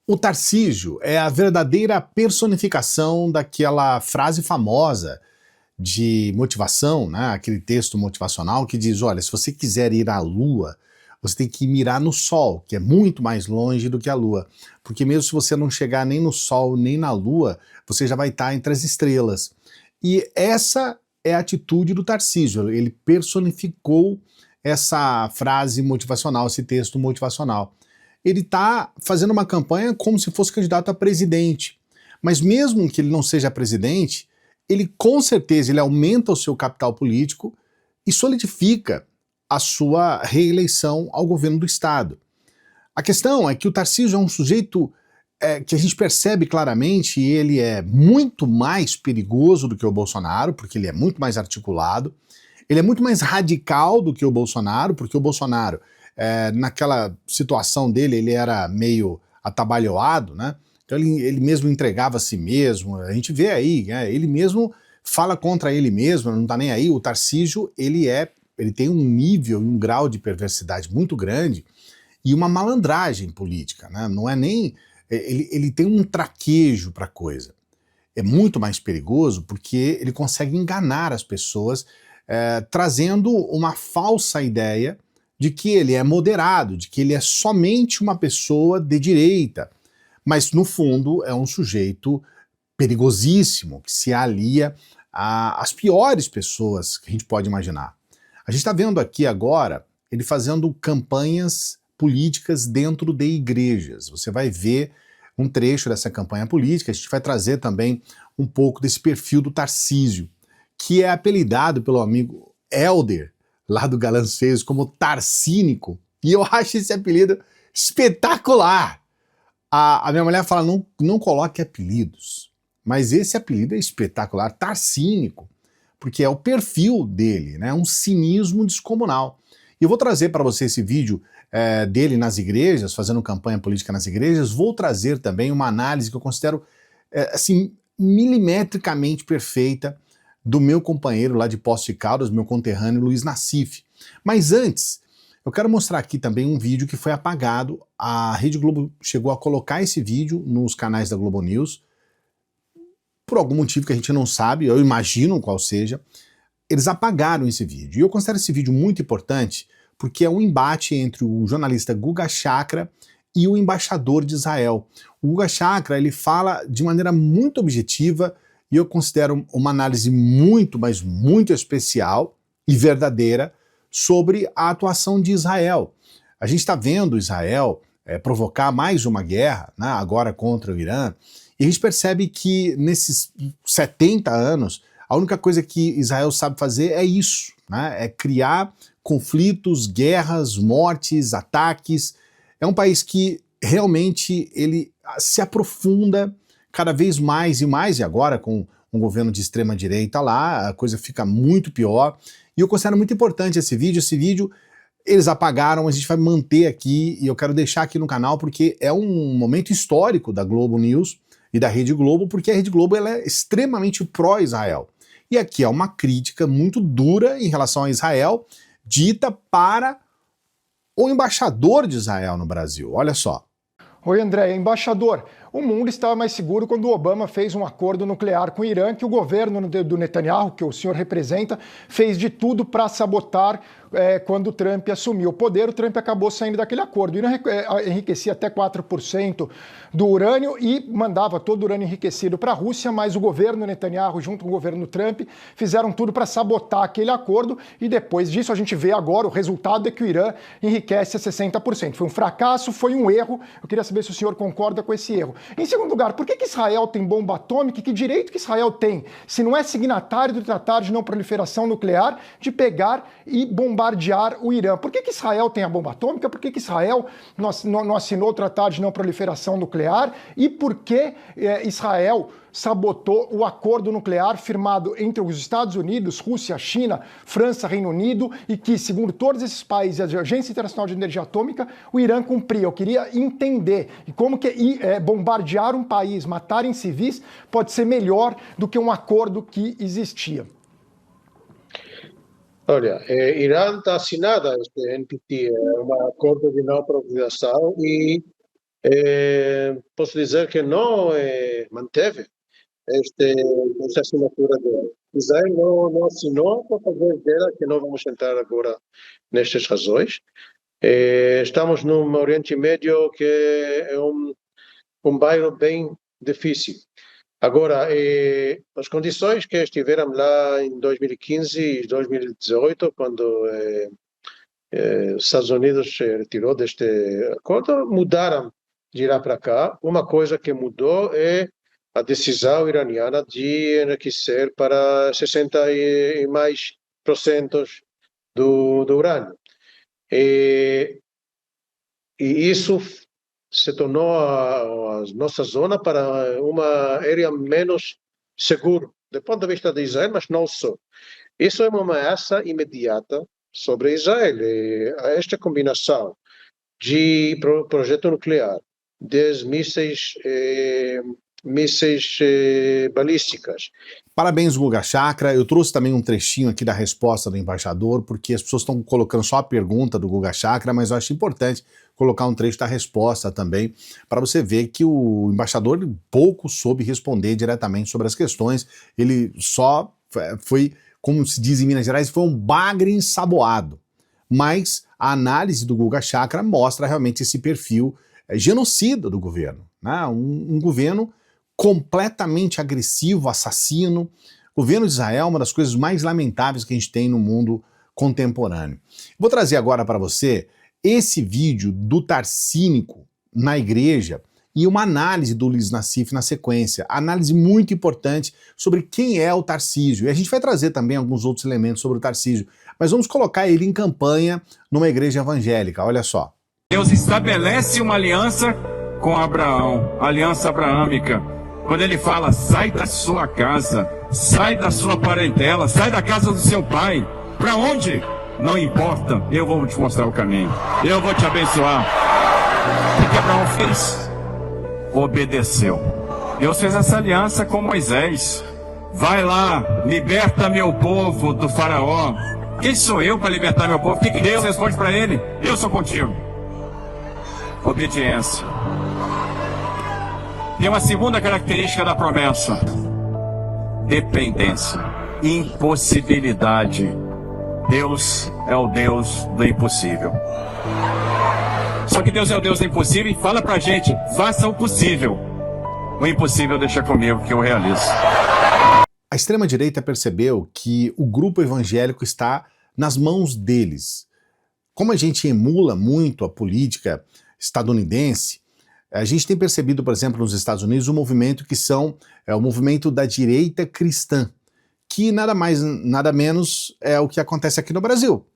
O Tarcísio é a verdadeira personificação daquela frase famosa de motivação, né? Aquele texto motivacional que diz: olha, se você quiser ir à Lua, você tem que mirar no Sol, que é muito mais longe do que a Lua. Porque mesmo se você não chegar nem no Sol nem na Lua, você já vai estar entre as estrelas. E essa é a atitude do Tarcísio. Ele personificou essa frase motivacional, esse texto motivacional. Ele está fazendo uma campanha como se fosse candidato a presidente. Mas mesmo que ele não seja presidente, ele com certeza ele aumenta o seu capital político e solidifica a sua reeleição ao governo do Estado. A questão é que o Tarcísio é um sujeito que a gente percebe claramente, e ele é muito mais perigoso do que o Bolsonaro, porque ele é muito mais articulado, ele é muito mais radical do que o Bolsonaro, porque o Bolsonaro, naquela situação dele, ele era meio atabalhoado, né? Então ele mesmo entregava a si mesmo, a gente vê aí, né? Ele mesmo fala contra ele mesmo, não tá nem aí. O Tarcísio, ele tem um nível, um grau de perversidade muito grande e uma malandragem política, né? Não é nem... Ele tem um traquejo para a coisa. É muito mais perigoso porque ele consegue enganar as pessoas, trazendo uma falsa ideia de que ele é moderado, de que ele é somente uma pessoa de direita. Mas, no fundo, é um sujeito perigosíssimo, que se alia às piores pessoas que a gente pode imaginar. A gente está vendo aqui agora ele fazendo campanhas políticas dentro de igrejas. Você vai ver um trecho dessa campanha política, a gente vai trazer também um pouco desse perfil do Tarcísio, que é apelidado pelo amigo Helder, lá do Galanceiros, como Tarcínico, e eu acho esse apelido espetacular. A minha mulher fala, não coloque apelidos, mas esse apelido é espetacular, Tarcínico, porque é o perfil dele, né? Um cinismo descomunal. E eu vou trazer para você esse vídeo dele nas igrejas, fazendo campanha política nas igrejas. Vou trazer também uma análise que eu considero assim, milimetricamente perfeita do meu companheiro lá de Poços de Caldas, meu conterrâneo Luiz Nassif. Mas antes, eu quero mostrar aqui também um vídeo que foi apagado. A Rede Globo chegou a colocar esse vídeo nos canais da Globo News, por algum motivo que a gente não sabe, eu imagino qual seja. Eles apagaram esse vídeo. E eu considero esse vídeo muito importante porque é um embate entre o jornalista Guga Chakra e o embaixador de Israel. O Guga Chakra, ele fala de maneira muito objetiva e eu considero uma análise muito, mas muito especial e verdadeira sobre a atuação de Israel. A gente está vendo Israel provocar mais uma guerra, né, agora contra o Irã, e a gente percebe que nesses 70 anos, a única coisa que Israel sabe fazer é isso, né, é criar conflitos, guerras, mortes, ataques. É um país que realmente ele se aprofunda cada vez mais e mais, e agora com um governo de extrema direita lá, a coisa fica muito pior. E eu considero muito importante esse vídeo eles apagaram, a gente vai manter aqui, e eu quero deixar aqui no canal porque é um momento histórico da Globo News e da Rede Globo, porque a Rede Globo ela é extremamente pró-Israel. E aqui é uma crítica muito dura em relação a Israel, dita para o embaixador de Israel no Brasil. Olha só. Oi, André, embaixador. O mundo estava mais seguro quando o Obama fez um acordo nuclear com o Irã, que o governo do Netanyahu, que o senhor representa, fez de tudo para sabotar quando o Trump assumiu o poder. O Trump acabou saindo daquele acordo. O Irã enriquecia até 4% do urânio e mandava todo o urânio enriquecido para a Rússia, mas o governo Netanyahu, junto com o governo Trump, fizeram tudo para sabotar aquele acordo e depois disso a gente vê agora o resultado é que o Irã enriquece a 60%. Foi um fracasso, foi um erro. Eu queria saber se o senhor concorda com esse erro. Em segundo lugar, por que Israel tem bomba atômica e que direito que Israel tem, se não é signatário do Tratado de Não Proliferação Nuclear, de pegar e bombardear o Irã? Por que Israel tem a bomba atômica? Por que Israel não assinou o Tratado de Não Proliferação Nuclear? E por que Israel sabotou o acordo nuclear firmado entre os Estados Unidos, Rússia, China, França, Reino Unido e que, segundo todos esses países e a Agência Internacional de Energia Atômica, o Irã cumpria? Eu queria entender como que bombardear um país, matar em civis, pode ser melhor do que um acordo que existia. Olha, Irã está assinada este NPT, um acordo de não proliferação, e posso dizer que não manteve essa assinatura dele. Israel não assinou por causa dela, que não vamos entrar agora nestas razões. Estamos num Oriente Médio que é um bairro bem difícil. Agora, as condições que estiveram lá em 2015 e 2018, quando os Estados Unidos se retirou deste acordo, mudaram de lá para cá. Uma coisa que mudou é a decisão iraniana de enriquecer para 60 e mais % do urânio. E isso se tornou a nossa zona para uma área menos segura, do ponto de vista de Israel, mas não só. Isso é uma ameaça imediata sobre Israel. E esta combinação de projeto nuclear, de mísseis balísticas. Parabéns, Guga Chakra. Eu trouxe também um trechinho aqui da resposta do embaixador, porque as pessoas estão colocando só a pergunta do Guga Chakra, mas eu acho importante colocar um trecho da resposta também, para você ver que o embaixador pouco soube responder diretamente sobre as questões. Ele só foi, como se diz em Minas Gerais, foi um bagre ensaboado. Mas a análise do Guga Chakra mostra realmente esse perfil genocida do governo, né? Um governo completamente agressivo, assassino. O governo de Israel é uma das coisas mais lamentáveis que a gente tem no mundo contemporâneo. Vou trazer agora para você esse vídeo do Tarsínico na igreja e uma análise do Luiz Nassif na sequência. Análise muito importante sobre quem é o Tarcísio. E a gente vai trazer também alguns outros elementos sobre o Tarcísio, mas vamos colocar ele em campanha numa igreja evangélica. Olha só. Deus estabelece uma aliança com Abraão, aliança abraâmica. Quando ele fala, sai da sua casa, sai da sua parentela, sai da casa do seu pai. Para onde? Não importa, eu vou te mostrar o caminho. Eu vou te abençoar. O que Abraão fez? Obedeceu. Deus fez essa aliança com Moisés. Vai lá, liberta meu povo do faraó. Quem sou eu para libertar meu povo? O que Deus responde para ele? Eu sou contigo. Obediência. Tem uma segunda característica da promessa: dependência, impossibilidade. Deus é o Deus do impossível. Só que Deus é o Deus do impossível e fala pra gente, faça o possível. O impossível deixa comigo que eu realizo. A extrema-direita percebeu que o grupo evangélico está nas mãos deles. Como a gente emula muito a política estadunidense, a gente tem percebido, por exemplo, nos Estados Unidos, um movimento que é o movimento da direita cristã, que nada mais, nada menos é o que acontece aqui no Brasil.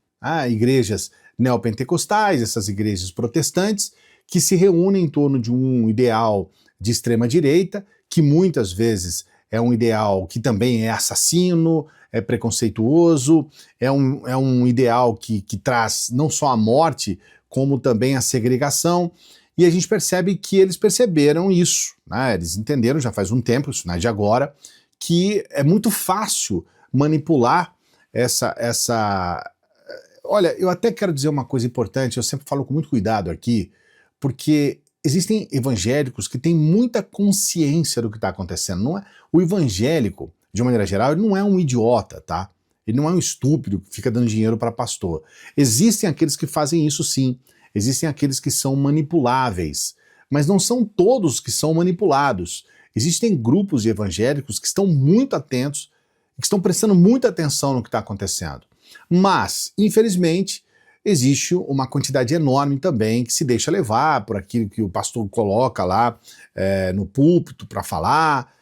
Igrejas neopentecostais, essas igrejas protestantes, que se reúnem em torno de um ideal de extrema-direita, que muitas vezes é um ideal que também é assassino, é preconceituoso, é um ideal que traz não só a morte, como também a segregação. E a gente percebe que eles perceberam isso, né? Eles entenderam já faz um tempo, isso não é de agora, que é muito fácil manipular essa... Olha, eu até quero dizer uma coisa importante, eu sempre falo com muito cuidado aqui, porque existem evangélicos que têm muita consciência do que está acontecendo. Não é... O evangélico, de uma maneira geral, ele não é um idiota, tá? Ele não é um estúpido que fica dando dinheiro para pastor. Existem aqueles que fazem isso sim, existem aqueles que são manipuláveis, mas não são todos que são manipulados. Existem grupos de evangélicos que estão muito atentos, que estão prestando muita atenção no que está acontecendo. Mas, infelizmente, existe uma quantidade enorme também que se deixa levar por aquilo que o pastor coloca lá no púlpito para falar,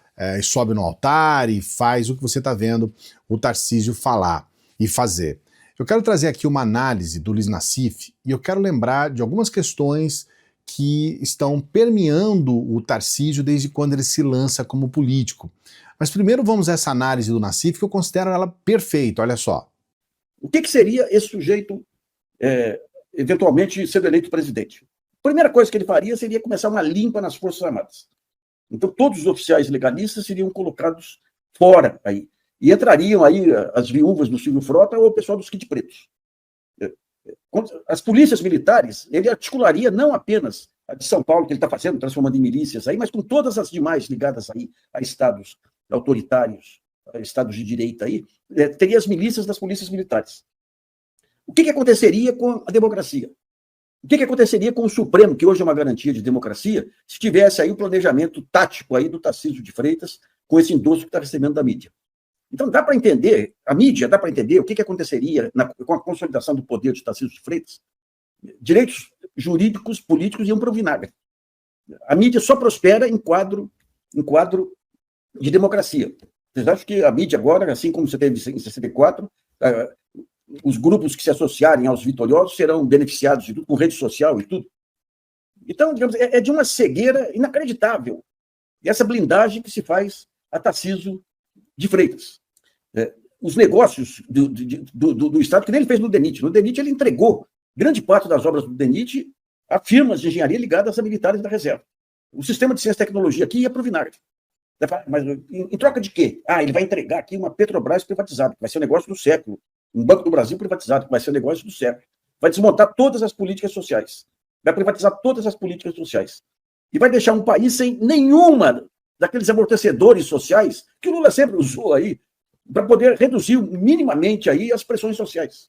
sobe no altar e faz o que você está vendo o Tarcísio falar e fazer. Eu quero trazer aqui uma análise do Luiz Nassif e eu quero lembrar de algumas questões que estão permeando o Tarcísio desde quando ele se lança como político. Mas primeiro vamos a essa análise do Nassif, que eu considero ela perfeita, olha só. O que seria esse sujeito, eventualmente, sendo eleito presidente? A primeira coisa que ele faria seria começar uma limpa nas Forças Armadas. Então, todos os oficiais legalistas seriam colocados fora aí. E entrariam aí as viúvas do Silvio Frota ou o pessoal dos kit pretos. As polícias militares, ele articularia não apenas a de São Paulo, que ele está fazendo, transformando em milícias aí, mas com todas as demais ligadas aí a estados autoritários, a estados de direita aí, teria as milícias das polícias militares. O que aconteceria com a democracia? O que aconteceria com o Supremo, que hoje é uma garantia de democracia, se tivesse aí o planejamento tático aí do Tarcísio de Freitas com esse endosso que está recebendo da mídia? Então, dá para entender, a mídia dá para entender o que aconteceria com a consolidação do poder de Tarcísio de Freitas? Direitos jurídicos, políticos iam para o vinagre. A mídia só prospera em quadro de democracia. Vocês acham que a mídia agora, assim como você teve em 64, os grupos que se associarem aos vitoriosos serão beneficiados de tudo, com rede social e tudo? Então, digamos, é de uma cegueira inacreditável. E essa blindagem que se faz a Tarcísio de Freitas. Os negócios do Estado, que nem ele fez no DENIT. No DENIT, ele entregou grande parte das obras do DENIT a firmas de engenharia ligadas a militares da reserva. O sistema de ciência e tecnologia aqui ia para o vinagre. Mas em troca de quê? Ele vai entregar aqui uma Petrobras privatizada, que vai ser um negócio do século. Um Banco do Brasil privatizado, que vai ser um negócio do século. Vai desmontar todas as políticas sociais. Vai privatizar todas as políticas sociais. E vai deixar um país sem nenhuma daqueles amortecedores sociais que o Lula sempre usou aí para poder reduzir minimamente aí as pressões sociais.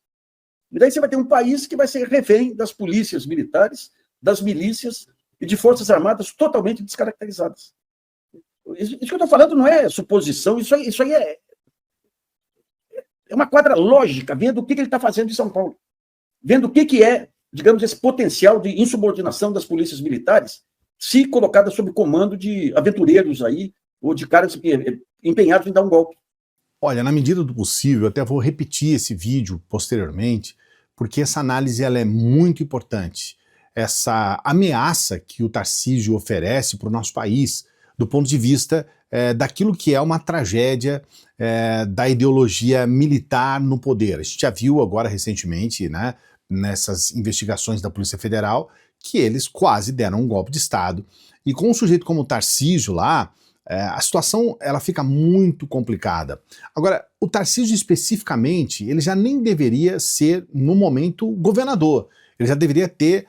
E daí você vai ter um país que vai ser refém das polícias militares, das milícias e de forças armadas totalmente descaracterizadas. Isso que eu estou falando não é suposição, isso aí é uma quadra lógica, vendo o que ele está fazendo em São Paulo. Vendo o que é, digamos, esse potencial de insubordinação das polícias militares, se colocada sob comando de aventureiros aí, ou de caras empenhados em dar um golpe. Olha, na medida do possível, eu até vou repetir esse vídeo posteriormente, porque essa análise ela é muito importante. Essa ameaça que o Tarcísio oferece para o nosso país, do ponto de vista daquilo que é uma tragédia da ideologia militar no poder. A gente já viu agora recentemente, né, nessas investigações da Polícia Federal, que eles quase deram um golpe de Estado. E com um sujeito como o Tarcísio lá, a situação ela fica muito complicada. Agora, o Tarcísio especificamente, ele já nem deveria ser, no momento, governador. Ele já deveria ter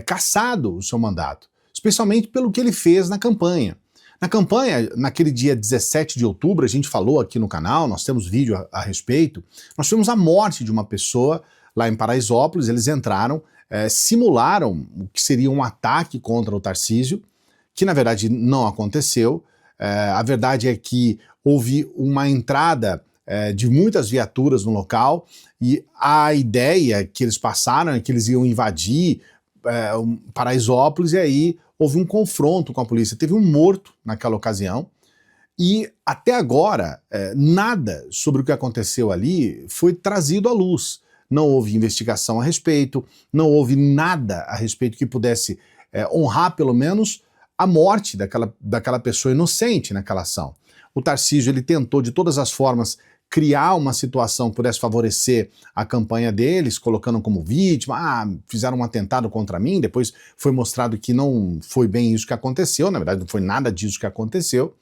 cassado o seu mandato, especialmente pelo que ele fez na campanha. Na campanha, naquele dia 17 de outubro, a gente falou aqui no canal, nós temos vídeo a respeito, nós tivemos a morte de uma pessoa lá em Paraisópolis. Eles entraram, simularam o que seria um ataque contra o Tarcísio, que na verdade não aconteceu. A verdade é que houve uma entrada de muitas viaturas no local e a ideia que eles passaram é que eles iam invadir Paraisópolis, e aí houve um confronto com a polícia. Teve um morto naquela ocasião e até agora nada sobre o que aconteceu ali foi trazido à luz. Não houve investigação a respeito, não houve nada a respeito que pudesse honrar pelo menos a morte daquela pessoa inocente naquela ação. O Tarcísio ele tentou de todas as formas criar uma situação que pudesse favorecer a campanha deles, colocando como vítima, fizeram um atentado contra mim, depois foi mostrado que não foi bem isso que aconteceu, na verdade não foi nada disso que aconteceu.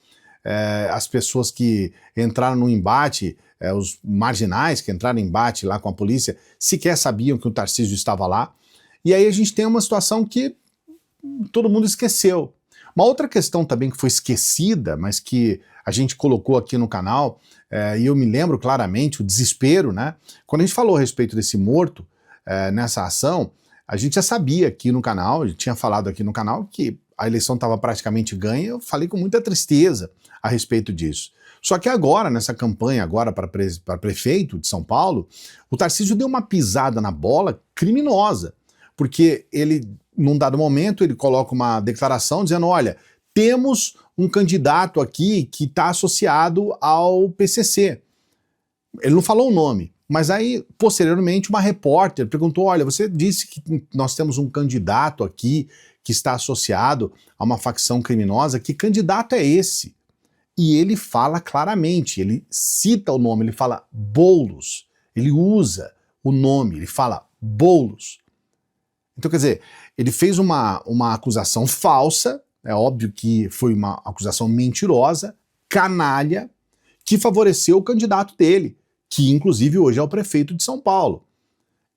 As pessoas que entraram no embate, os marginais que entraram em embate lá com a polícia, sequer sabiam que o Tarcísio estava lá. E aí a gente tem uma situação que todo mundo esqueceu. Uma outra questão também que foi esquecida, mas que a gente colocou aqui no canal, e eu me lembro claramente o desespero, né? Quando a gente falou a respeito desse morto nessa ação, a gente já sabia aqui no canal, a gente tinha falado aqui no canal que a eleição estava praticamente ganha. Eu falei com muita tristeza a respeito disso. Só que agora, nessa campanha agora para prefeito de São Paulo, o Tarcísio deu uma pisada na bola criminosa, porque ele, num dado momento, ele coloca uma declaração dizendo, olha, temos um candidato aqui que está associado ao PCC. Ele não falou o nome, mas aí, posteriormente, uma repórter perguntou, olha, você disse que nós temos um candidato aqui que está associado a uma facção criminosa, que candidato é esse? E ele fala claramente, ele cita o nome, ele fala Boulos, ele usa o nome, ele fala Boulos. Então, quer dizer, ele fez uma acusação falsa, é óbvio que foi uma acusação mentirosa, canalha, que favoreceu o candidato dele, que inclusive hoje é o prefeito de São Paulo.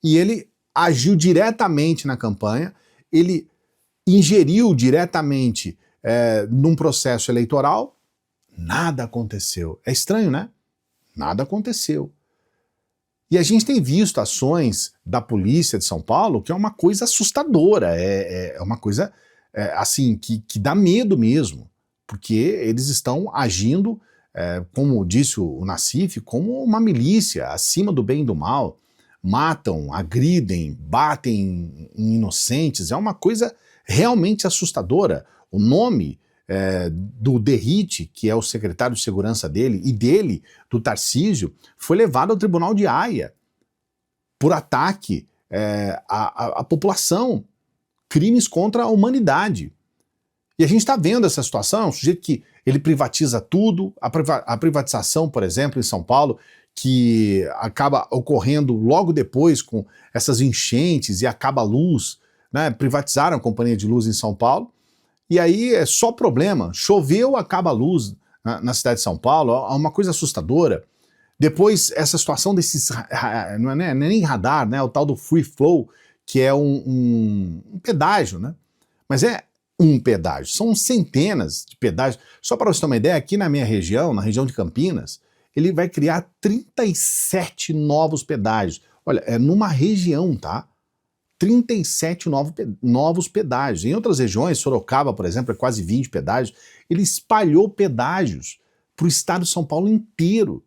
E ele agiu diretamente na campanha, ele ingeriu diretamente num processo eleitoral, nada aconteceu. É estranho, né? Nada aconteceu. E a gente tem visto ações da polícia de São Paulo que é uma coisa assustadora, é uma coisa assim que dá medo mesmo, porque eles estão agindo, como disse o Nassif, como uma milícia, acima do bem e do mal, matam, agridem, batem em inocentes, é uma coisa realmente assustadora. O nome do Derrite, que é o secretário de segurança dele, e dele, do Tarcísio, foi levado ao Tribunal de Haia por ataque à população, crimes contra a humanidade. E a gente está vendo essa situação, é um sujeito que ele privatiza tudo, a privatização, por exemplo, em São Paulo, que acaba ocorrendo logo depois com essas enchentes e acaba a luz, né? Privatizaram a companhia de luz em São Paulo, e aí é só problema. Choveu, acaba a luz na cidade de São Paulo, é uma coisa assustadora. Depois, essa situação desses, não é nem radar, né? O tal do free flow, que é um pedágio, né? Mas é um pedágio, são centenas de pedágios. Só para você ter uma ideia, aqui na minha região, na região de Campinas, ele vai criar 37 novos pedágios. Olha, é numa região, tá? 37 novos pedágios. Em outras regiões, Sorocaba, por exemplo, é quase 20 pedágios. Ele espalhou pedágios para o estado de São Paulo inteiro.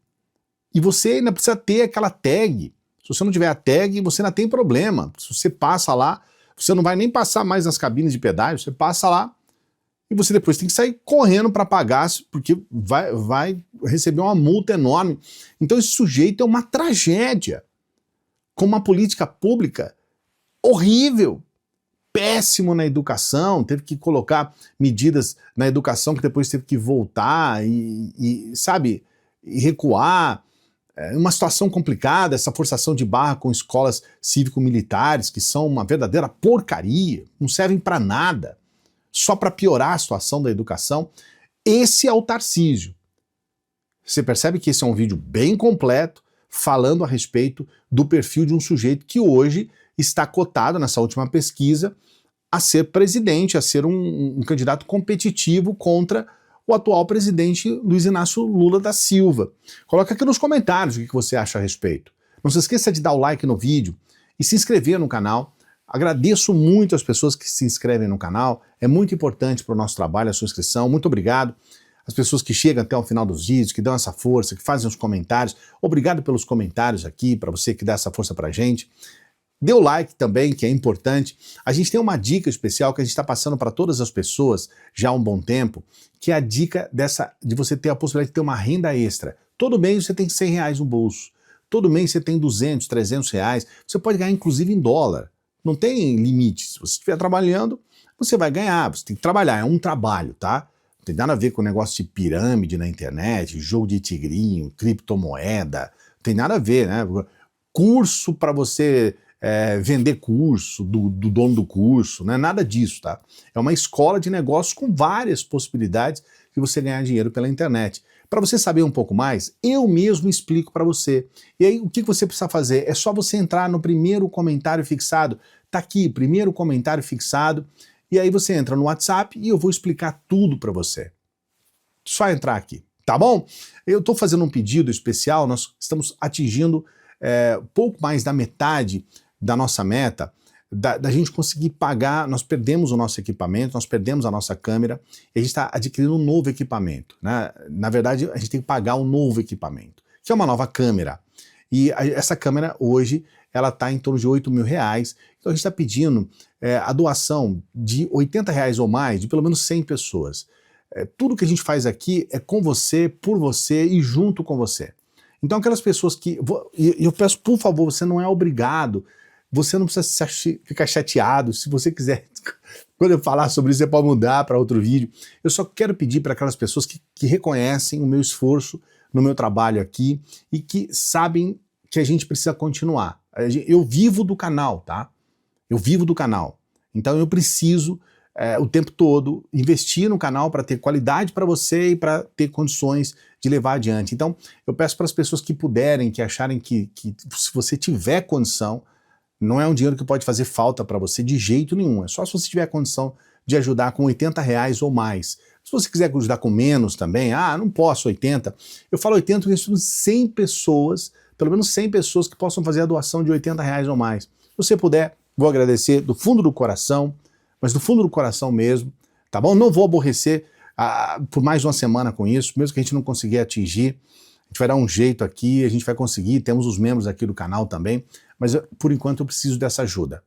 E você ainda precisa ter aquela tag. Se você não tiver a tag, você ainda tem problema. Se você passa lá, você não vai nem passar mais nas cabines de pedágio, você passa lá e você depois tem que sair correndo para pagar, porque vai receber uma multa enorme. Então esse sujeito é uma tragédia, com uma política pública horrível, péssimo na educação, teve que colocar medidas na educação que depois teve que voltar e recuar. É uma situação complicada, essa forçação de barra com escolas cívico-militares, que são uma verdadeira porcaria, não servem para nada, só para piorar a situação da educação. Esse é o Tarcísio. Você percebe que esse é um vídeo bem completo, falando a respeito do perfil de um sujeito que hoje está cotado, nessa última pesquisa, a ser presidente, a ser um candidato competitivo contra o atual presidente Luiz Inácio Lula da Silva. Coloca aqui nos comentários o que você acha a respeito. Não se esqueça de dar o like no vídeo e se inscrever no canal. Agradeço muito as pessoas que se inscrevem no canal, é muito importante para o nosso trabalho a sua inscrição, muito obrigado. As pessoas que chegam até o final dos vídeos, que dão essa força, que fazem os comentários, obrigado pelos comentários aqui, para você que dá essa força para a gente. Dê o like também, que é importante. A gente tem uma dica especial que a gente está passando para todas as pessoas já há um bom tempo, que é a dica de você ter a possibilidade de ter uma renda extra. Todo mês você tem R$100 no bolso. Todo mês você tem 200, 300 reais. Você pode ganhar inclusive em dólar. Não tem limite. Se você estiver trabalhando, você vai ganhar. Você tem que trabalhar, é um trabalho, tá? Não tem nada a ver com o negócio de pirâmide na internet, jogo de tigrinho, criptomoeda. Não tem nada a ver, né? Curso para você vender curso, do dono do curso, não é nada disso, tá? É uma escola de negócios com várias possibilidades de você ganhar dinheiro pela internet. Para você saber um pouco mais, eu mesmo explico para você. E aí, o que você precisa fazer? É só você entrar no primeiro comentário fixado. Tá aqui, primeiro comentário fixado. E aí você entra no WhatsApp e eu vou explicar tudo para você. Só entrar aqui, tá bom? Eu estou fazendo um pedido especial, nós estamos atingindo pouco mais da metade da nossa meta, da gente conseguir pagar. Nós perdemos o nosso equipamento, nós perdemos a nossa câmera, e a gente está adquirindo um novo equipamento, né? Na verdade, a gente tem que pagar um novo equipamento, que é uma nova câmera. E essa câmera hoje, ela está em torno de R$8.000, então a gente está pedindo a doação de R$80 ou mais, de pelo menos 100 pessoas. Tudo que a gente faz aqui é com você, por você e junto com você. Então aquelas pessoas que... eu peço, por favor, você não é obrigado, você não precisa ficar chateado. Se você quiser, quando eu falar sobre isso, você pode mudar para outro vídeo. Eu só quero pedir para aquelas pessoas que reconhecem o meu esforço no meu trabalho aqui e que sabem que a gente precisa continuar. Eu vivo do canal, tá? Eu vivo do canal. Então eu preciso o tempo todo investir no canal para ter qualidade para você e para ter condições de levar adiante. Então eu peço para as pessoas que puderem, que acharem que se você tiver condição, não é um dinheiro que pode fazer falta para você de jeito nenhum, é só se você tiver condição de ajudar com R$80 ou mais. Se você quiser ajudar com menos também, não posso 80. Eu falo 80 porque são 100 pessoas, pelo menos 100 pessoas que possam fazer a doação de R$80 ou mais. Se você puder, vou agradecer do fundo do coração, mas do fundo do coração mesmo, tá bom? Não vou aborrecer por mais de uma semana com isso, mesmo que a gente não conseguir atingir. A gente vai dar um jeito aqui, a gente vai conseguir, temos os membros aqui do canal também, mas por enquanto eu preciso dessa ajuda.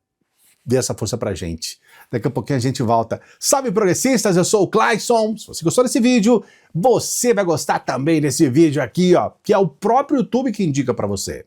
Dê essa força pra gente. Daqui a pouquinho a gente volta. Salve, progressistas, eu sou o Clayson. Se você gostou desse vídeo, você vai gostar também desse vídeo aqui, ó, que é o próprio YouTube que indica pra você.